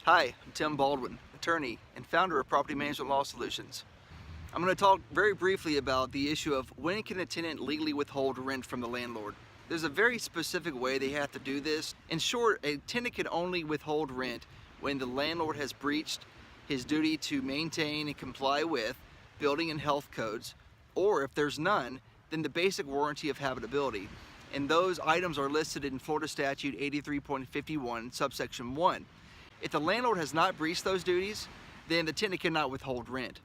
Hi, I'm Tim Baldwin, attorney and founder of Property Management Law Solutions. I'm going to talk very briefly about the issue of when can a tenant legally withhold rent from the landlord. There's a very specific way they have to do this. In short, a tenant can only withhold rent when the landlord has breached his duty to maintain and comply with building and health codes, or if there's none, then the basic warranty of habitability. And those items are listed in Florida Statute 83.51, subsection 1. If the landlord has not breached those duties, then the tenant cannot withhold rent.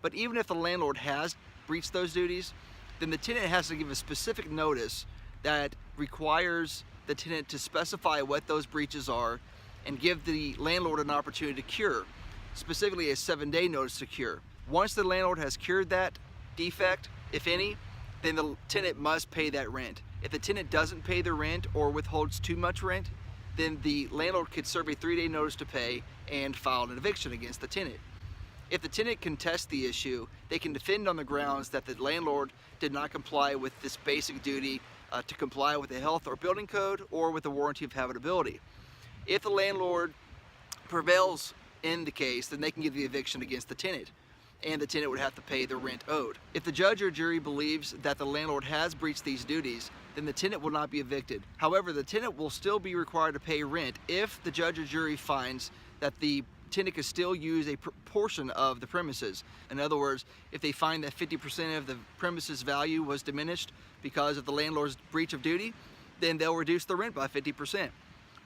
But even if the landlord has breached those duties, then the tenant has to give a specific notice that requires the tenant to specify what those breaches are and give the landlord an opportunity to cure, specifically a 7-day notice to cure. Once the landlord has cured that defect, if any, then the tenant must pay that rent. If the tenant doesn't pay the rent or withholds too much rent, then the landlord could serve a 3-day notice to pay and file an eviction against the tenant. If the tenant contests the issue, they can defend on the grounds that the landlord did not comply with this basic duty to comply with the health or building code or with the warranty of habitability. If the landlord prevails in the case, then they can give the eviction against the tenant, and the tenant would have to pay the rent owed. If the judge or jury believes that the landlord has breached these duties, then the tenant will not be evicted. However, the tenant will still be required to pay rent if the judge or jury finds that the tenant can still use a portion of the premises. In other words, if they find that 50% of the premises value was diminished because of the landlord's breach of duty, then they'll reduce the rent by 50%.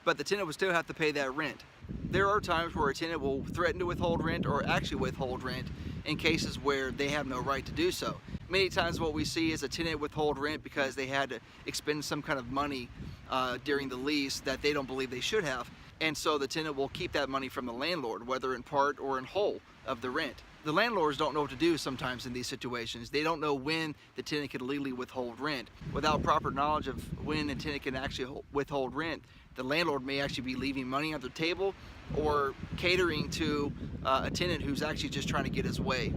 But the tenant will still have to pay that rent. There are times where a tenant will threaten to withhold rent or actually withhold rent in cases where they have no right to do so. Many times what we see is a tenant withhold rent because they had to expend some kind of money during the lease that they don't believe they should have, and so the tenant will keep that money from the landlord, whether in part or in whole of the rent. The landlords don't know what to do sometimes in these situations. They don't know when the tenant can legally withhold rent. Without proper knowledge of when a tenant can actually withhold rent, the landlord may actually be leaving money on the table or catering to a tenant who's actually just trying to get his way.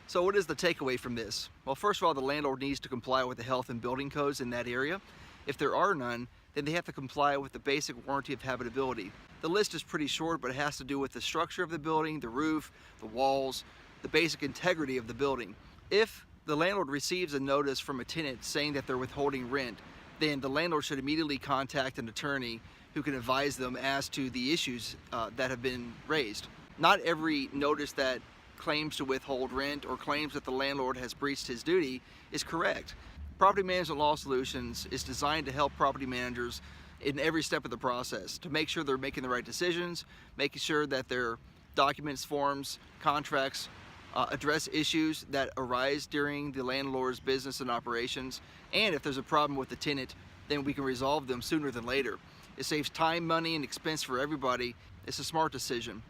So what is the takeaway from this? Well, first of all, the landlord needs to comply with the health and building codes in that area. If there are none, then they have to comply with the basic warranty of habitability. The list is pretty short, but it has to do with the structure of the building, the roof, the walls, the basic integrity of the building. If the landlord receives a notice from a tenant saying that they're withholding rent, then the landlord should immediately contact an attorney who can advise them as to the issues that have been raised. Not every notice that claims to withhold rent or claims that the landlord has breached his duty is correct. Property Management Law Solutions is designed to help property managers in every step of the process to make sure they're making the right decisions, making sure that their documents, forms, contracts address issues that arise during the landlord's business and operations, and if there's a problem with the tenant, then we can resolve them sooner than later. It saves time, money, and expense for everybody. It's a smart decision.